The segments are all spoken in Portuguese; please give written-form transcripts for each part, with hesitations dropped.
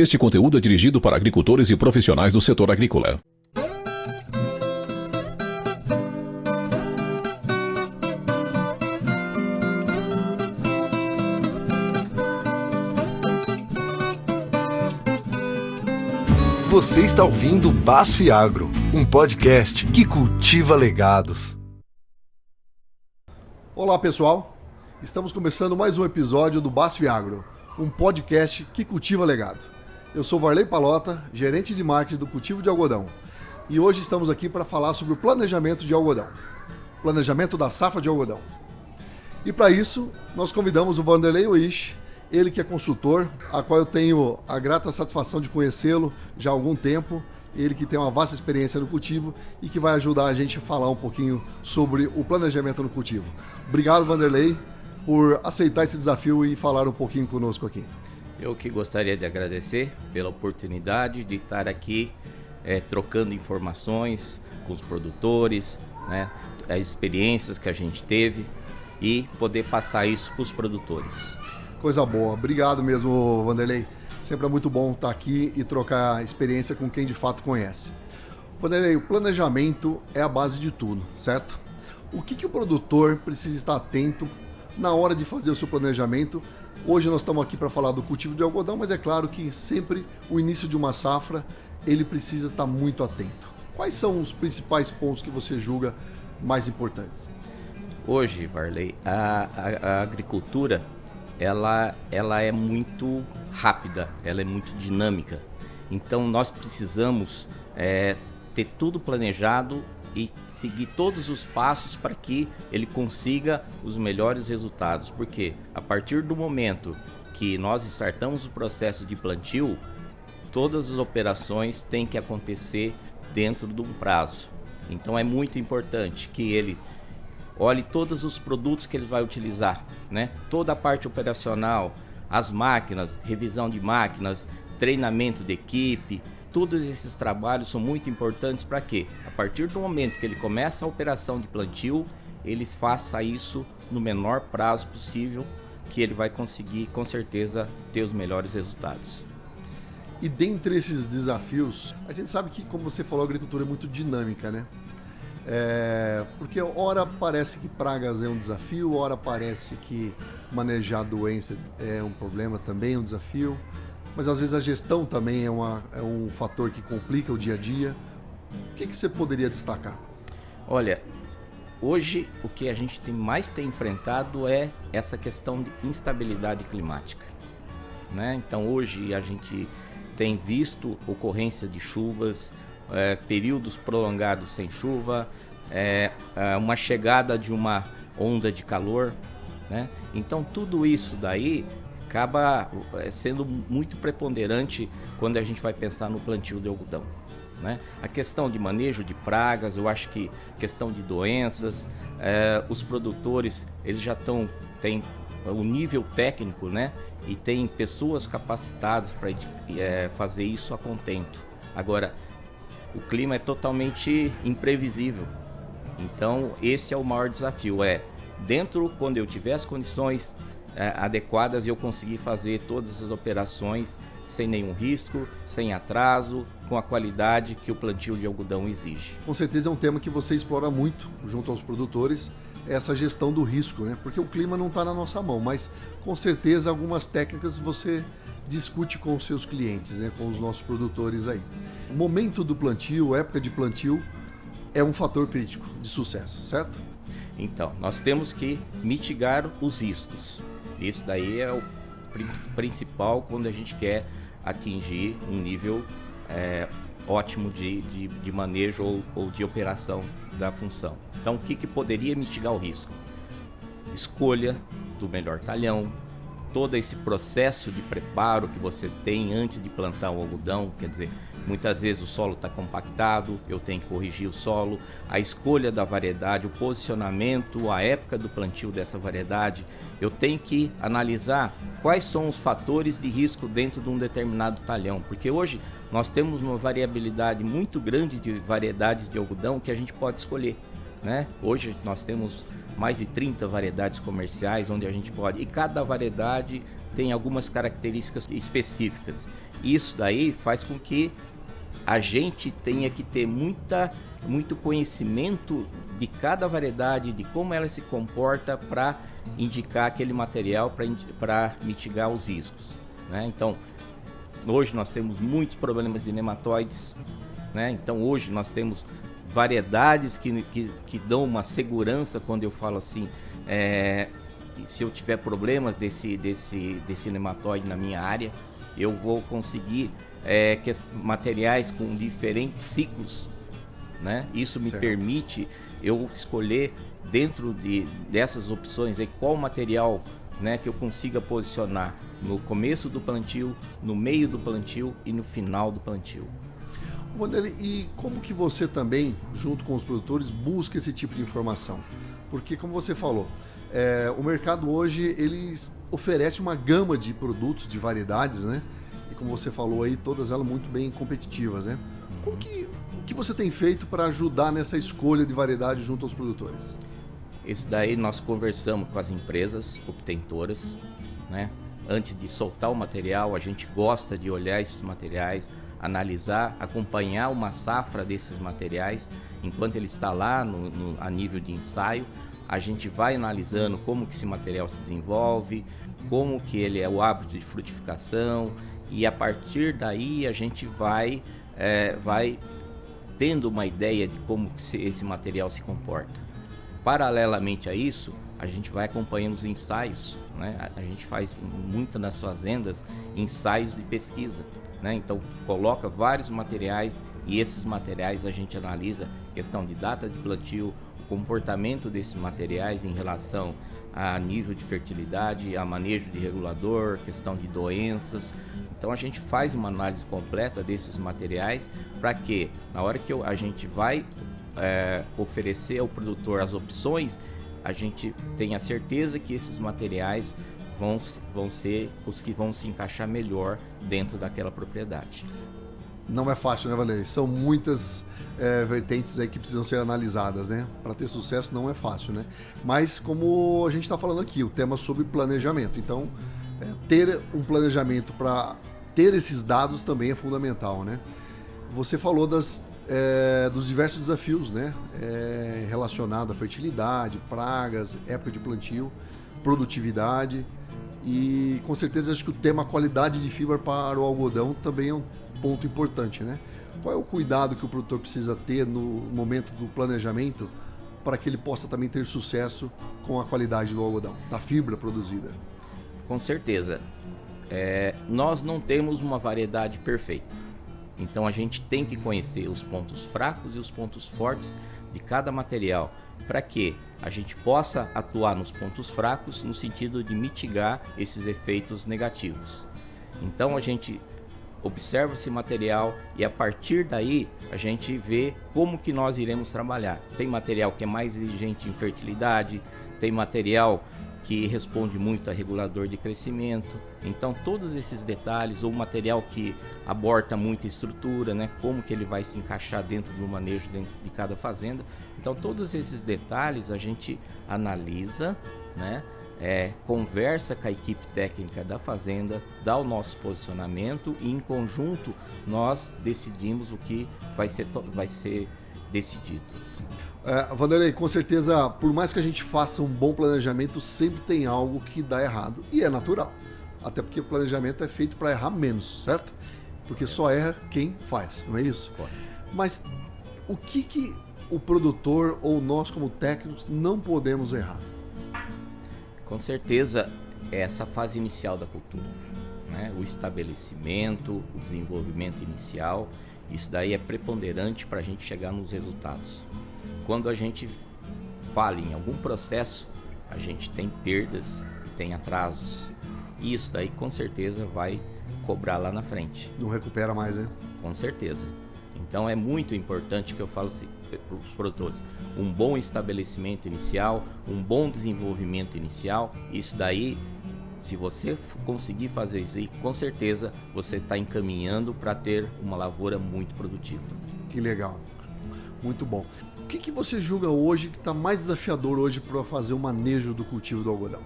Este conteúdo é dirigido para agricultores e profissionais do setor agrícola. Você está ouvindo BASF Agro, um podcast que cultiva legados. Olá pessoal, estamos começando mais um episódio do BASF Agro, um podcast que cultiva legado. Eu sou Varley Palota, gerente de marketing do cultivo de algodão, e hoje estamos aqui para falar sobre o planejamento de algodão, planejamento da safra de algodão. E para isso, nós convidamos o Vanderlei Wish, ele que é consultor, a qual eu tenho a grata satisfação de conhecê-lo já há algum tempo, ele que tem uma vasta experiência no cultivo e que vai ajudar a gente a falar um pouquinho sobre o planejamento no cultivo. Obrigado, Vanderlei, por aceitar esse desafio e falar um pouquinho conosco aqui. Eu que gostaria de agradecer pela oportunidade de estar aqui trocando informações com os produtores, né, as experiências que a gente teve e poder passar isso para os produtores. Coisa boa. Obrigado mesmo, Vanderlei. Sempre é muito bom estar aqui e trocar experiência com quem de fato conhece. Vanderlei, o planejamento é a base de tudo, certo? O que o produtor precisa estar atento na hora de fazer o seu planejamento? Hoje nós estamos aqui para falar do cultivo de algodão, mas é claro que sempre o início de uma safra, ele precisa estar muito atento. Quais são os principais pontos que você julga mais importantes? Hoje, Varley, a agricultura ela é muito rápida, ela é muito dinâmica. Então nós precisamos ter tudo planejado e seguir todos os passos para que ele consiga os melhores resultados. Porque a partir do momento que nós startamos o processo de plantio, todas as operações têm que acontecer dentro de um prazo. Então é muito importante que ele olhe todos os produtos que ele vai utilizar, né? Toda a parte operacional, as máquinas, revisão de máquinas, treinamento de equipe, todos esses trabalhos são muito importantes para que, a partir do momento que ele começa a operação de plantio, ele faça isso no menor prazo possível, que ele vai conseguir, com certeza, ter os melhores resultados. E dentre esses desafios, a gente sabe que, como você falou, a agricultura é muito dinâmica, né? Porque ora parece que pragas é um desafio, ora parece que manejar doença é um problema também, um desafio, mas às vezes a gestão também é um fator que complica o dia a dia. O que você poderia destacar? Olha, hoje o que a gente mais tem enfrentado é essa questão de instabilidade climática, né? Então hoje a gente tem visto ocorrência de chuvas, períodos prolongados sem chuva, uma chegada de uma onda de calor, né? Então tudo isso daí acaba sendo muito preponderante quando a gente vai pensar no plantio de algodão, né? A questão de manejo de pragas, eu acho que questão de doenças, os produtores eles já têm o nível técnico, né? E tem pessoas capacitadas para fazer isso a contento. Agora, o clima é totalmente imprevisível, então esse é o maior desafio, quando eu tiver as condições adequadas, eu conseguir fazer todas essas operações sem nenhum risco, sem atraso, com a qualidade que o plantio de algodão exige. Com certeza é um tema que você explora muito junto aos produtores, essa gestão do risco, né? Porque o clima não está na nossa mão, mas com certeza algumas técnicas você discute com os seus clientes, né? Com os nossos produtores aí. O momento do plantio, época de plantio, é um fator crítico de sucesso, certo? Então, nós temos que mitigar os riscos. Isso daí é o principal quando a gente quer atingir um nível ótimo de manejo ou de operação da função. Então, o que poderia mitigar o risco? Escolha do melhor talhão, todo esse processo de preparo que você tem antes de plantar o algodão, quer dizer, muitas vezes o solo está compactado, eu tenho que corrigir o solo, a escolha da variedade, o posicionamento, a época do plantio dessa variedade, eu tenho que analisar quais são os fatores de risco dentro de um determinado talhão, porque hoje nós temos uma variabilidade muito grande de variedades de algodão que a gente pode escolher. né? Hoje nós temos mais de 30 variedades comerciais onde a gente pode, e cada variedade tem algumas características específicas. Isso daí faz com que a gente tenha que ter muito conhecimento de cada variedade, de como ela se comporta para indicar aquele material para mitigar os riscos, né? Então, hoje nós temos muitos problemas de nematóides, né? Então, hoje nós temos variedades que dão uma segurança. Quando eu falo assim, se eu tiver problemas desse nematóide na minha área, eu vou conseguir materiais com diferentes ciclos, né? Isso me permite eu escolher dentro dessas opções aí, qual material, né, que eu consiga posicionar no começo do plantio, no meio do plantio e no final do plantio. Vanderlei, e como que você também, junto com os produtores, busca esse tipo de informação? Porque, como você falou, o mercado hoje ele oferece uma gama de produtos, de variedades, né? E como você falou aí, todas elas muito bem competitivas, né? O que você tem feito para ajudar nessa escolha de variedade junto aos produtores? Isso daí nós conversamos com as empresas obtentoras, né? Antes de soltar o material, a gente gosta de olhar esses materiais, analisar, acompanhar uma safra desses materiais. Enquanto ele está lá a nível de ensaio, a gente vai analisando como que esse material se desenvolve, como que ele é o hábito de frutificação, e a partir daí a gente vai tendo uma ideia de como que esse material se comporta. Paralelamente a isso, a gente vai acompanhando os ensaios, né? A gente faz muito nas fazendas ensaios de pesquisa, né? Então coloca vários materiais e esses materiais a gente analisa questão de data de plantio, o comportamento desses materiais em relação a nível de fertilidade, a manejo de regulador, questão de doenças. Então a gente faz uma análise completa desses materiais para que na hora que a gente vai oferecer ao produtor as opções, a gente tenha certeza que esses materiais vão ser os que vão se encaixar melhor dentro daquela propriedade. Não é fácil, né, Vanderlei? São muitas vertentes aí que precisam ser analisadas, né? Para ter sucesso não é fácil, né? Mas como a gente está falando aqui, o tema é sobre planejamento. Então, ter um planejamento para ter esses dados também é fundamental, né? Você falou dos diversos desafios, né? Relacionado à fertilidade, pragas, época de plantio, produtividade e com certeza acho que o tema qualidade de fibra para o algodão também é um ponto importante, né? Qual é o cuidado que o produtor precisa ter no momento do planejamento para que ele possa também ter sucesso com a qualidade do algodão, da fibra produzida? Com certeza. Nós não temos uma variedade perfeita. Então a gente tem que conhecer os pontos fracos e os pontos fortes de cada material para que a gente possa atuar nos pontos fracos no sentido de mitigar esses efeitos negativos. Então a gente observa esse material e a partir daí a gente vê como que nós iremos trabalhar. Tem material que é mais exigente em fertilidade, tem material que responde muito a regulador de crescimento. Então todos esses detalhes, ou material que aborta muita estrutura, né? Como que ele vai se encaixar dentro do manejo dentro de cada fazenda. Então todos esses detalhes a gente analisa, né? Conversa com a equipe técnica da fazenda, dá o nosso posicionamento e em conjunto nós decidimos o que vai ser decidido. Vanderlei, com certeza, por mais que a gente faça um bom planejamento, sempre tem algo que dá errado. E é natural. Até porque o planejamento é feito para errar menos, certo? Porque só erra quem faz, não é isso? Mas o que o produtor ou nós como técnicos não podemos errar? Com certeza, é essa fase inicial da cultura, né? O estabelecimento, o desenvolvimento inicial, isso daí é preponderante para a gente chegar nos resultados. Quando a gente falha em algum processo, a gente tem perdas, tem atrasos. E isso daí com certeza vai cobrar lá na frente. Não recupera mais, né? Com certeza. Então é muito importante que eu falo assim, para os produtores, um bom estabelecimento inicial, um bom desenvolvimento inicial, isso daí, se você conseguir fazer isso aí, com certeza você está encaminhando para ter uma lavoura muito produtiva. Que legal, muito bom. que você julga hoje que está mais desafiador hoje para fazer o manejo do cultivo do algodão?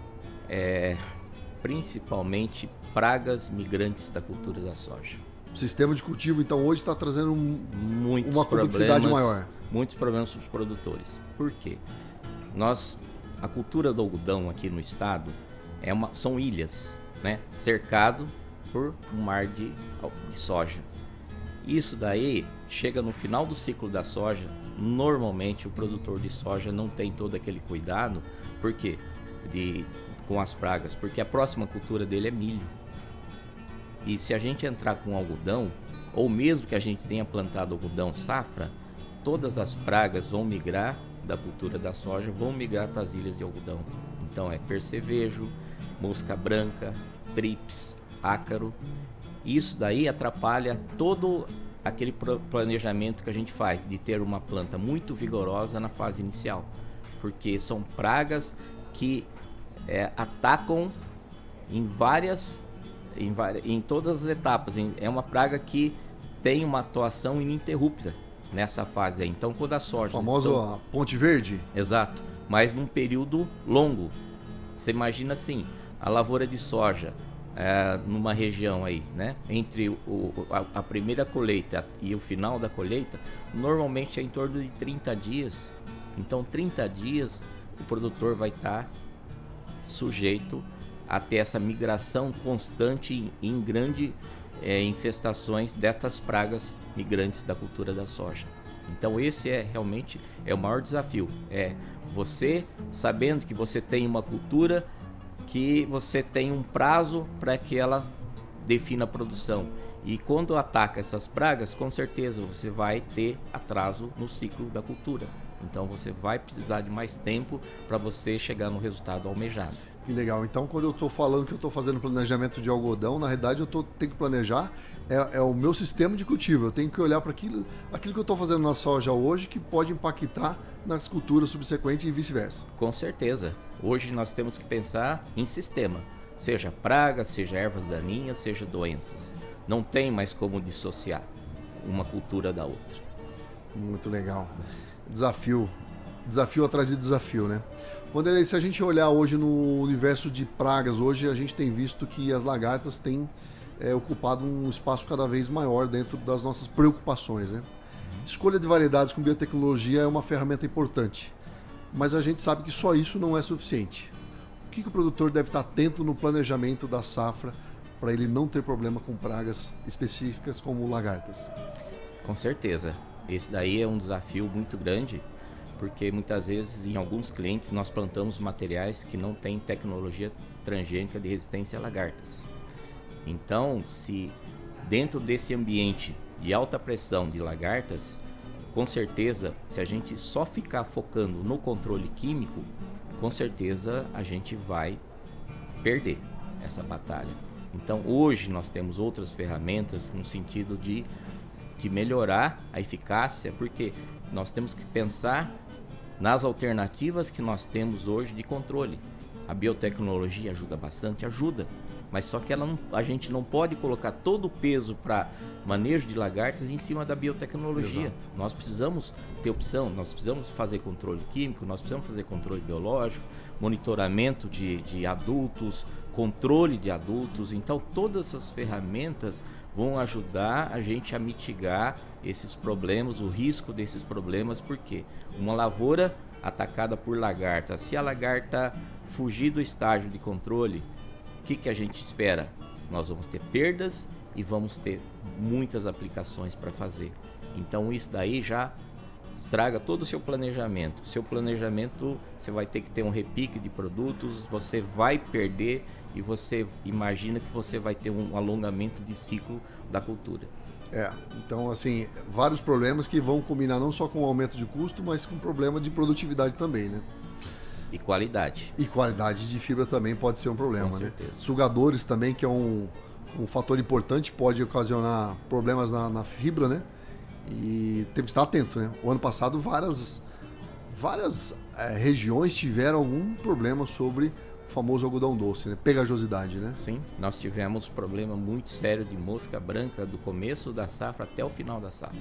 Principalmente pragas migrantes da cultura da soja. O sistema de cultivo, então, hoje está trazendo Muitos uma complexidade maior. Muitos problemas para os produtores. Por quê? A cultura do algodão aqui no estado são ilhas, né? Cercado por um mar de soja. Isso daí chega no final do ciclo da soja. Normalmente o produtor de soja não tem todo aquele cuidado. Por quê? Com as pragas. Porque a próxima cultura dele é milho. E se a gente entrar com algodão, ou mesmo que a gente tenha plantado algodão safra, todas as pragas vão migrar da cultura da soja, vão migrar para as ilhas de algodão. Então é percevejo, mosca branca, trips, ácaro. Isso daí atrapalha todo aquele planejamento que a gente faz de ter uma planta muito vigorosa na fase inicial. Porque são pragas que atacam em todas as etapas. É uma praga que tem uma atuação ininterrupta nessa fase aí. Então, quando a soja... O famoso a ponte verde? Exato, mas num período longo. Você imagina assim, a lavoura de soja numa região aí, né? Entre a primeira colheita e o final da colheita, normalmente é em torno de 30 dias. Então, 30 dias o produtor vai estar sujeito a ter essa migração constante em grande infestações destas pragas migrantes da cultura da soja. Então esse realmente o maior desafio. Você sabendo que você tem uma cultura que você tem um prazo para que ela defina a produção. E quando ataca essas pragas, com certeza você vai ter atraso no ciclo da cultura. Então você vai precisar de mais tempo para você chegar no resultado almejado. Que legal. Então, quando eu estou falando que eu estou fazendo planejamento de algodão, na realidade eu tenho que planejar o meu sistema de cultivo. Eu tenho que olhar para aquilo que eu estou fazendo na soja hoje que pode impactar nas culturas subsequentes e vice-versa. Com certeza. Hoje nós temos que pensar em sistema. Seja praga, seja ervas daninhas, seja doenças. Não tem mais como dissociar uma cultura da outra. Muito legal. Desafio atrás de desafio, né? Wanderley, se a gente olhar hoje no universo de pragas, hoje a gente tem visto que as lagartas têm ocupado um espaço cada vez maior dentro das nossas preocupações, né? Escolha de variedades com biotecnologia é uma ferramenta importante, mas a gente sabe que só isso não é suficiente. O que o produtor deve estar atento no planejamento da safra para ele não ter problema com pragas específicas como lagartas? Com certeza. Esse daí é um desafio muito grande, porque muitas vezes em alguns clientes nós plantamos materiais que não têm tecnologia transgênica de resistência a lagartas. Então, se dentro desse ambiente de alta pressão de lagartas, com certeza, se a gente só ficar focando no controle químico, com certeza a gente vai perder essa batalha. Então, hoje nós temos outras ferramentas no sentido de melhorar a eficácia, porque nós temos que pensar nas alternativas que nós temos hoje de controle. A biotecnologia ajuda bastante, mas só que a gente não pode colocar todo o peso para manejo de lagartas em cima da biotecnologia. Exato. Nós precisamos ter opção, nós precisamos fazer controle químico, nós precisamos fazer controle biológico, monitoramento de adultos, controle de adultos. Então todas essas ferramentas vão ajudar a gente a mitigar esses problemas, o risco desses problemas, porque uma lavoura atacada por lagarta, se a lagarta fugir do estágio de controle, o que a gente espera? Nós vamos ter perdas e vamos ter muitas aplicações para fazer. Então isso daí já estraga todo o seu planejamento. Seu planejamento, você vai ter que ter um repique de produtos, você vai perder e você imagina que você vai ter um alongamento de ciclo da cultura. Então assim, vários problemas que vão combinar não só com o aumento de custo, mas com problema de produtividade também, né? E qualidade. E qualidade de fibra também pode ser um problema, Com né? certeza. Sugadores também, que é um fator importante, pode ocasionar problemas na fibra, né? E tem que estar atento, né? O ano passado várias regiões tiveram algum problema sobre o famoso algodão doce, né? Pegajosidade, né? Sim, nós tivemos problema muito sério de mosca branca do começo da safra até o final da safra.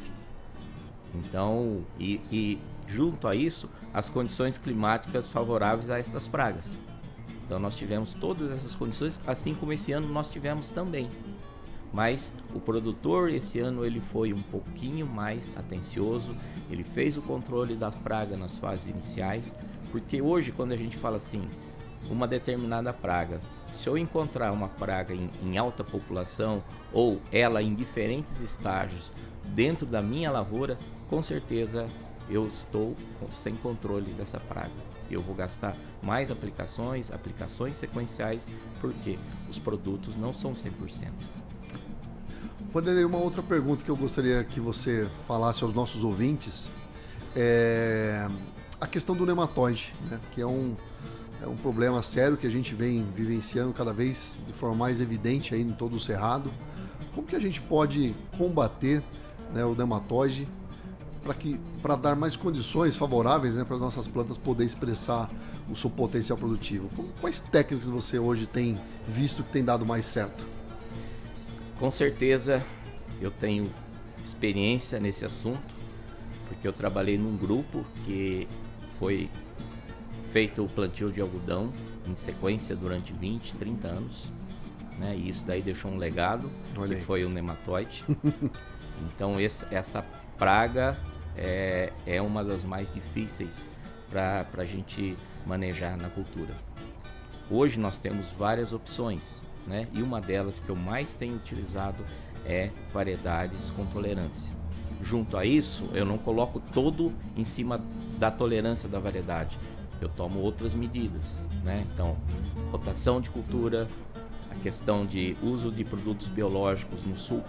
Então, e junto a isso, as condições climáticas favoráveis a estas pragas. Então nós tivemos todas essas condições, assim como esse ano nós tivemos também. Mas o produtor esse ano ele foi um pouquinho mais atencioso, ele fez o controle da praga nas fases iniciais, porque hoje quando a gente fala assim, uma determinada praga, se eu encontrar uma praga em alta população ou ela em diferentes estágios dentro da minha lavoura, com certeza eu estou sem controle dessa praga. Eu vou gastar mais aplicações sequenciais, porque os produtos não são 100%. Vanderlei, uma outra pergunta que eu gostaria que você falasse aos nossos ouvintes é a questão do nematóide, né? Que é um problema sério que a gente vem vivenciando cada vez de forma mais evidente aí em todo o cerrado. Como que a gente pode combater, né, o nematóide para dar mais condições favoráveis, né, para as nossas plantas poderem expressar o seu potencial produtivo? Quais técnicas você hoje tem visto que tem dado mais certo? Com certeza eu tenho experiência nesse assunto, porque eu trabalhei num grupo que foi feito o plantio de algodão em sequência durante 20, 30 anos, né? E isso daí deixou um legado, que foi o nematóide. Então essa praga é uma das mais difíceis para a gente manejar na cultura. Hoje nós temos várias opções, né? E uma delas que eu mais tenho utilizado é variedades com tolerância. Junto a isso, eu não coloco todo em cima da tolerância da variedade. Eu tomo outras medidas, né? Então, rotação de cultura, a questão de uso de produtos biológicos no suco,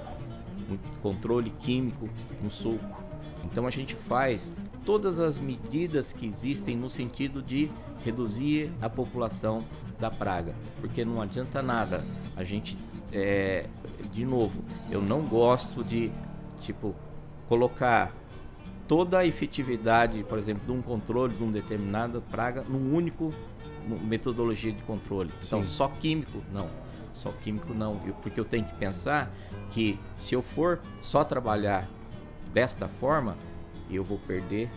controle químico no suco. Então a gente faz todas as medidas que existem no sentido de reduzir a população da praga, porque não adianta nada a gente, de novo, eu não gosto de colocar toda a efetividade, por exemplo, de um controle de uma determinada praga num único metodologia de controle. Então, só químico não, porque eu tenho que pensar que se eu for só trabalhar desta forma, eu vou perder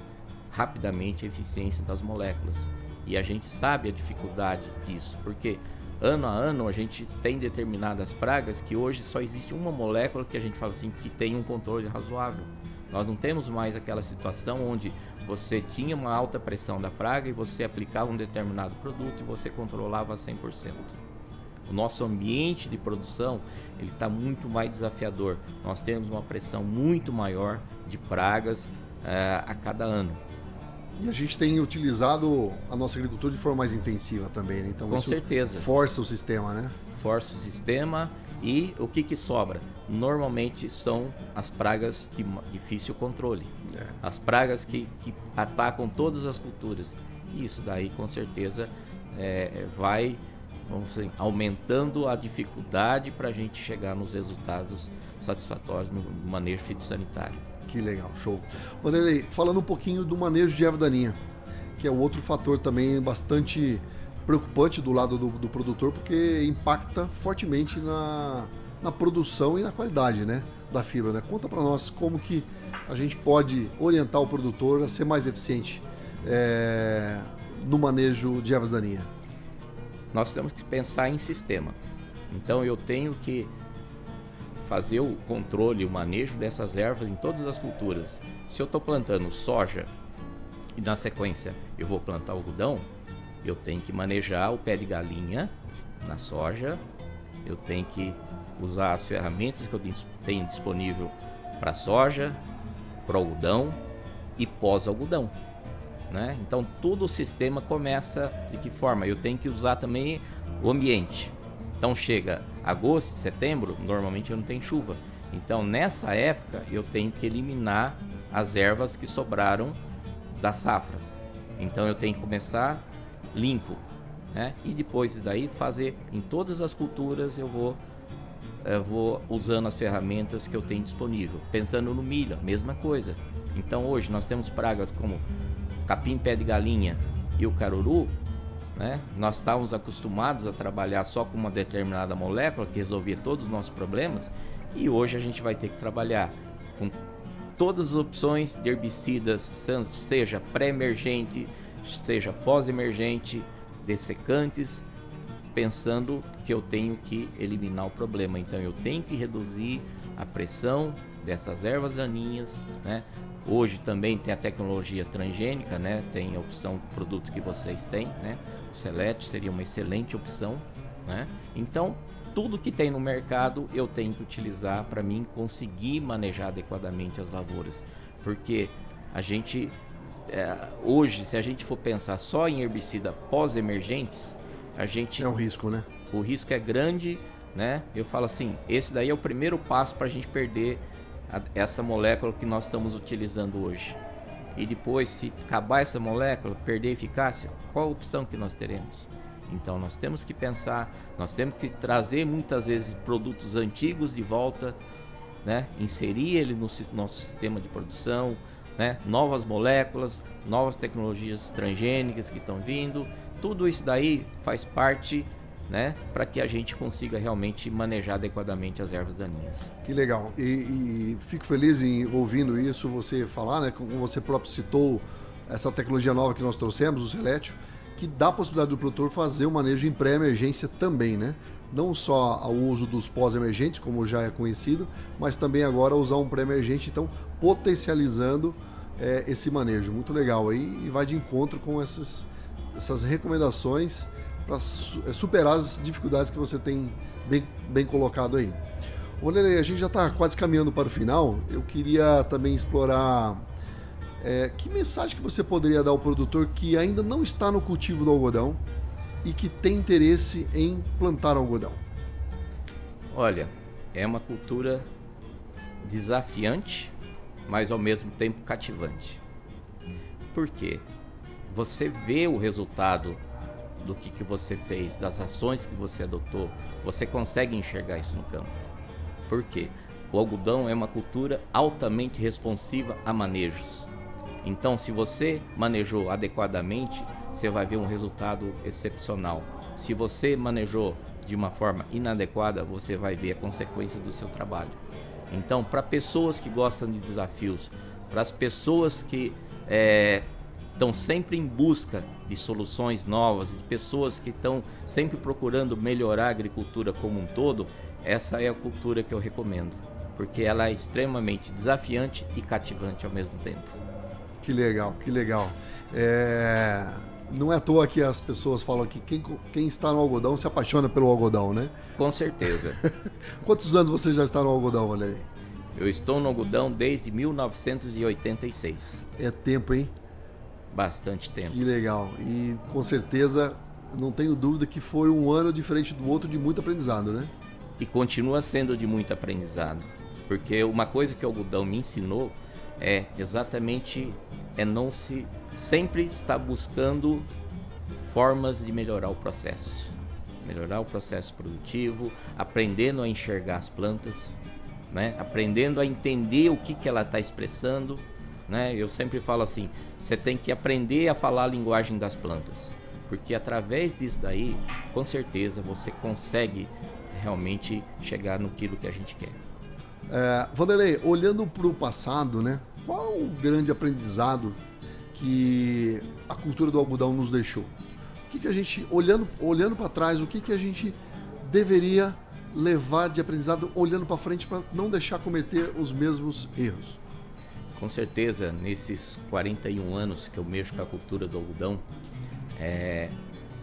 rapidamente a eficiência das moléculas. E a gente sabe a dificuldade disso, porque ano a ano a gente tem determinadas pragas que hoje só existe uma molécula que a gente fala assim, que tem um controle razoável. Nós não temos mais aquela situação onde você tinha uma alta pressão da praga e você aplicava um determinado produto e você controlava 100%. O nosso ambiente de produção ele está muito mais desafiador. Nós temos uma pressão muito maior de pragas a cada ano. E a gente tem utilizado a nossa agricultura de forma mais intensiva também, né? Então, com isso certeza. Força o sistema, né? Força o sistema e o que sobra? Normalmente são as pragas de difícil controle. As pragas que atacam todas as culturas. E isso daí com certeza vai, vamos dizer, aumentando a dificuldade para a gente chegar nos resultados satisfatórios no manejo fitossanitário. Que legal, show. Vanderlei, falando um pouquinho do manejo de erva daninha, que é outro fator também bastante preocupante do lado do produtor, porque impacta fortemente na produção e na qualidade, né, da fibra, né? Conta para nós como que a gente pode orientar o produtor a ser mais eficiente no manejo de ervas daninhas. Nós temos que pensar em sistema. Então eu tenho que fazer o controle, o manejo dessas ervas em todas as culturas. Se eu estou plantando soja e na sequência eu vou plantar algodão, eu tenho que manejar o pé de galinha na soja, eu tenho que usar as ferramentas que eu tenho disponível para soja, para algodão e pós-algodão, né? Então todo o sistema começa de que forma? Eu tenho que usar também o ambiente. Então chega agosto, setembro, normalmente eu não tenho chuva. Então nessa época eu tenho que eliminar as ervas que sobraram da safra. Então eu tenho que começar limpo, né? E depois daí fazer em todas as culturas eu vou usando as ferramentas que eu tenho disponível. Pensando no milho, mesma coisa. Então hoje nós temos pragas como capim pé de galinha e o caruru, né? Nós estávamos acostumados a trabalhar só com uma determinada molécula que resolvia todos os nossos problemas, e hoje a gente vai ter que trabalhar com todas as opções de herbicidas, seja pré-emergente, seja pós-emergente, dessecantes, pensando que eu tenho que eliminar o problema. Então eu tenho que reduzir a pressão dessas ervas daninhas, né? Hoje também tem a tecnologia transgênica, né? Tem a opção do produto que vocês têm, né? O Select seria uma excelente opção, né? Então, tudo que tem no mercado eu tenho que utilizar para mim conseguir manejar adequadamente as lavouras. Porque a gente, hoje, se a gente for pensar só em herbicida pós-emergentes, a gente... É um risco, né? O risco é grande, né? Eu falo assim, esse daí é o primeiro passo para a gente perder essa molécula que nós estamos utilizando hoje. E depois, se acabar essa molécula, perder a eficácia, qual a opção que nós teremos? Então nós temos que pensar, nós temos que trazer muitas vezes produtos antigos de volta, né? Inserir ele no nosso sistema de produção, né? Novas moléculas, novas tecnologias transgênicas que estão vindo, tudo isso daí faz parte, né? Para que a gente consiga realmente manejar adequadamente as ervas daninhas. Que legal, e fico feliz em ouvindo isso, você falar, né? Como você próprio citou, essa tecnologia nova que nós trouxemos, o Select, que dá a possibilidade do produtor fazer o manejo em pré-emergência também, né? Não só ao uso dos pós-emergentes, como já é conhecido, mas também agora usar um pré-emergente, então potencializando esse manejo. Muito legal aí, e vai de encontro com essas recomendações para superar as dificuldades que você tem bem colocado aí. Ô Lele, a gente já está quase caminhando para o final, eu queria também explorar... que mensagem que você poderia dar ao produtor que ainda não está no cultivo do algodão e que tem interesse em plantar algodão? Olha, é uma cultura desafiante, mas ao mesmo tempo cativante. Por quê? Você vê o resultado do que você fez, das ações que você adotou, você consegue enxergar isso no campo. Por quê? O algodão é uma cultura altamente responsiva a manejos. Então, se você manejou adequadamente, você vai ver um resultado excepcional. Se você manejou de uma forma inadequada, você vai ver a consequência do seu trabalho. Então, para pessoas que gostam de desafios, para as pessoas que estão sempre em busca de soluções novas, de pessoas que estão sempre procurando melhorar a agricultura como um todo, essa é a cultura que eu recomendo, porque ela é extremamente desafiante e cativante ao mesmo tempo. Que legal, que legal. Não é à toa que as pessoas falam que quem está no algodão se apaixona pelo algodão, né? Com certeza. Quantos anos você já está no algodão, Valério? Eu estou no algodão desde 1986. É tempo, hein? Bastante tempo. Que legal. E com certeza, não tenho dúvida que foi um ano diferente do outro de muito aprendizado, né? E continua sendo de muito aprendizado. Porque uma coisa que o algodão me ensinou é exatamente não se sempre estar buscando formas de melhorar o processo produtivo, aprendendo a enxergar as plantas, né? Aprendendo a entender o que ela está expressando, né? Eu sempre falo assim, você tem que aprender a falar a linguagem das plantas, porque através disso daí, com certeza você consegue realmente chegar no que a gente quer. Vanderlei, olhando para o passado, né? Qual o grande aprendizado que a cultura do algodão nos deixou? O que a gente, olhando para trás, o que a gente deveria levar de aprendizado olhando para frente para não deixar cometer os mesmos erros? Com certeza, nesses 41 anos que eu mexo com a cultura do algodão,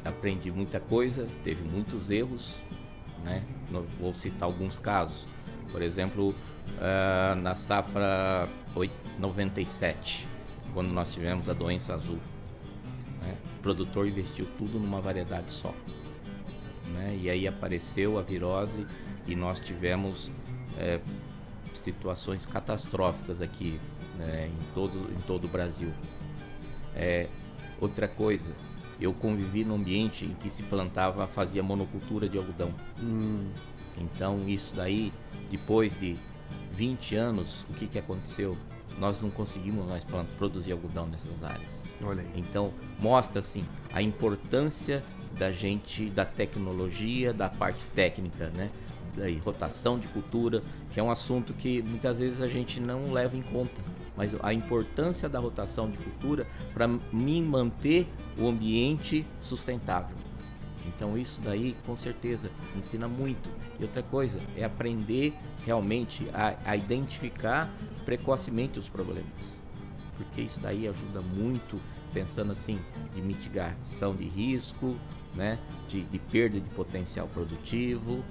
aprendi muita coisa, teve muitos erros, né? Vou citar alguns casos. Por exemplo, na safra 97, quando nós tivemos a doença azul, né? O produtor investiu tudo numa variedade só, né? E aí apareceu a virose e nós tivemos situações catastróficas aqui, né? em todo o Brasil. Outra coisa, eu convivi num ambiente em que se fazia monocultura de algodão. Então isso daí, depois de 20 anos, o que aconteceu? Nós não conseguimos mais produzir algodão nessas áreas. Olha aí. Então mostra assim a importância da tecnologia, da parte técnica, né? daí, rotação de cultura, que é um assunto que muitas vezes a gente não leva em conta. Mas a importância da rotação de cultura para mim manter o ambiente sustentável. Então isso daí com certeza ensina muito. E outra coisa é aprender realmente a identificar precocemente os problemas. Porque isso daí ajuda muito, pensando assim, de mitigação de risco, né? de perda de potencial produtivo.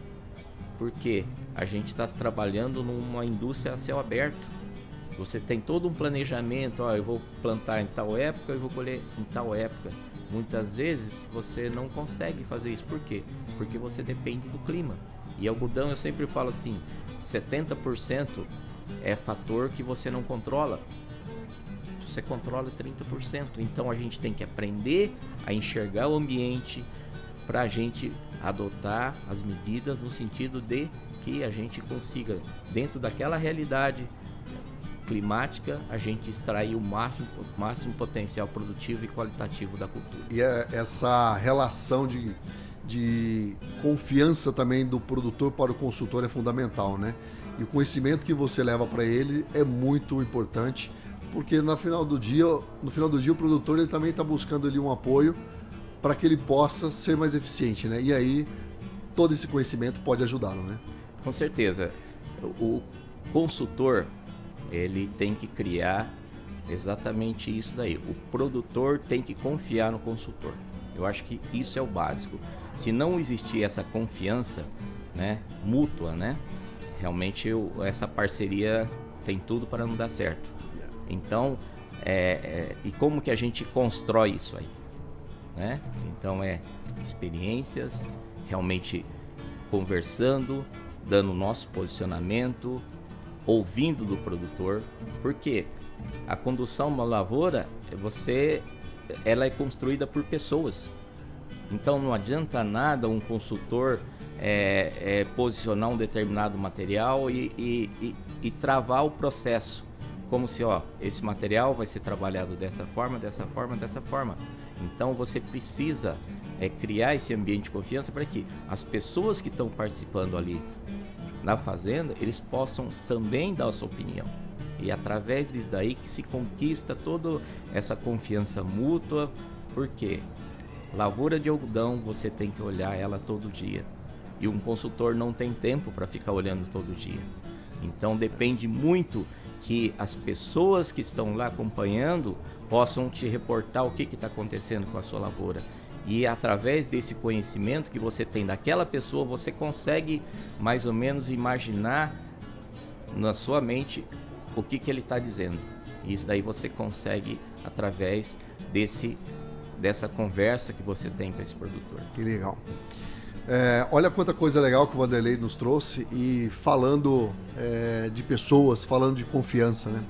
Porque a gente está trabalhando numa indústria a céu aberto. Você tem todo um planejamento, eu vou plantar em tal época, eu vou colher em tal época. Muitas vezes você não consegue fazer isso. Por quê? Porque você depende do clima. E algodão, eu sempre falo assim, 70% é fator que você não controla. Você controla 30%. Então a gente tem que aprender a enxergar o ambiente para a gente adotar as medidas no sentido de que a gente consiga, dentro daquela realidade climática, a gente extrair o máximo potencial produtivo e qualitativo da cultura. E essa relação de confiança também do produtor para o consultor é fundamental, né? E o conhecimento que você leva para ele é muito importante, porque no final do dia o produtor ele também está buscando ali um apoio para que ele possa ser mais eficiente, né? E aí todo esse conhecimento pode ajudá-lo, né? Com certeza. O consultor, ele tem que criar exatamente isso daí. O produtor tem que confiar no consultor. Eu acho que isso é o básico. Se não existir essa confiança, né, mútua, né, realmente essa parceria tem tudo para não dar certo. Então, e como que a gente constrói isso aí? Né? Então experiências, realmente conversando, dando o nosso posicionamento, ouvindo do produtor, porque a condução de uma lavoura, ela é construída por pessoas. Então não adianta nada um consultor posicionar um determinado material e travar o processo, como se esse material vai ser trabalhado dessa forma, dessa forma, dessa forma. Então você precisa criar esse ambiente de confiança para que as pessoas que estão participando ali na fazenda, eles possam também dar a sua opinião. E através disso daí que se conquista toda essa confiança mútua, porque lavoura de algodão você tem que olhar ela todo dia. E um consultor não tem tempo para ficar olhando todo dia. Então depende muito que as pessoas que estão lá acompanhando possam te reportar o que está acontecendo com a sua lavoura. E através desse conhecimento que você tem daquela pessoa, você consegue mais ou menos imaginar na sua mente o que ele está dizendo. E isso daí você consegue através dessa conversa que você tem com esse produtor. Que legal. Olha quanta coisa legal que o Vanderlei nos trouxe, e falando de pessoas, falando de confiança, né?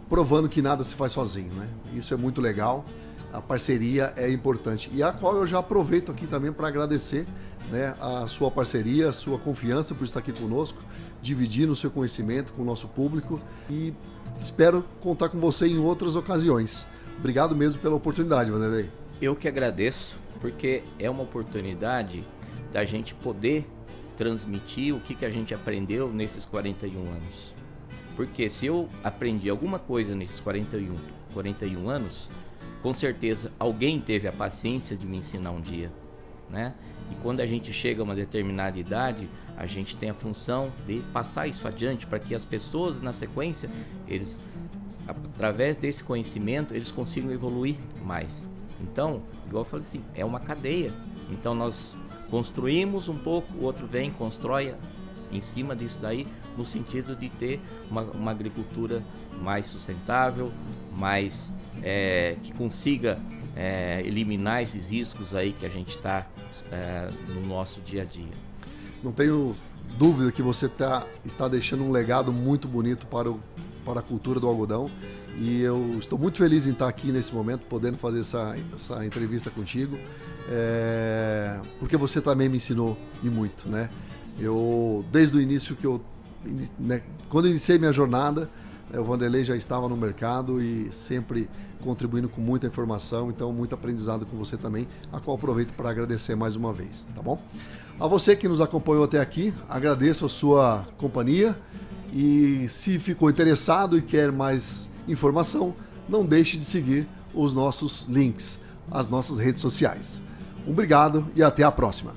Provando que nada se faz sozinho, né? Isso é muito legal. A parceria é importante, e a qual eu já aproveito aqui também para agradecer, né, a sua parceria, a sua confiança por estar aqui conosco, dividindo o seu conhecimento com o nosso público, e espero contar com você em outras ocasiões. Obrigado mesmo pela oportunidade, Vanderlei. Eu que agradeço, porque é uma oportunidade da gente poder transmitir o que a gente aprendeu nesses 41 anos. Porque se eu aprendi alguma coisa nesses 41 anos, com certeza alguém teve a paciência de me ensinar um dia, né? E quando a gente chega a uma determinada idade, a gente tem a função de passar isso adiante para que as pessoas na sequência, eles, através desse conhecimento, eles consigam evoluir mais. Então, igual eu falei assim, é uma cadeia. Então nós construímos um pouco, o outro vem, constrói em cima disso daí, no sentido de ter uma agricultura mais sustentável, mais que consiga eliminar esses riscos aí que a gente está no nosso dia a dia. Não tenho dúvida que você está deixando um legado muito bonito para a cultura do algodão, e eu estou muito feliz em estar aqui nesse momento, podendo fazer essa entrevista contigo, porque você também me ensinou e muito, né? Eu, desde o início quando eu iniciei minha jornada, o Vanderlei já estava no mercado e sempre contribuindo com muita informação, então muito aprendizado com você também, a qual aproveito para agradecer mais uma vez, tá bom? A você que nos acompanhou até aqui, agradeço a sua companhia e se ficou interessado e quer mais informação, não deixe de seguir os nossos links, as nossas redes sociais. Obrigado e até a próxima.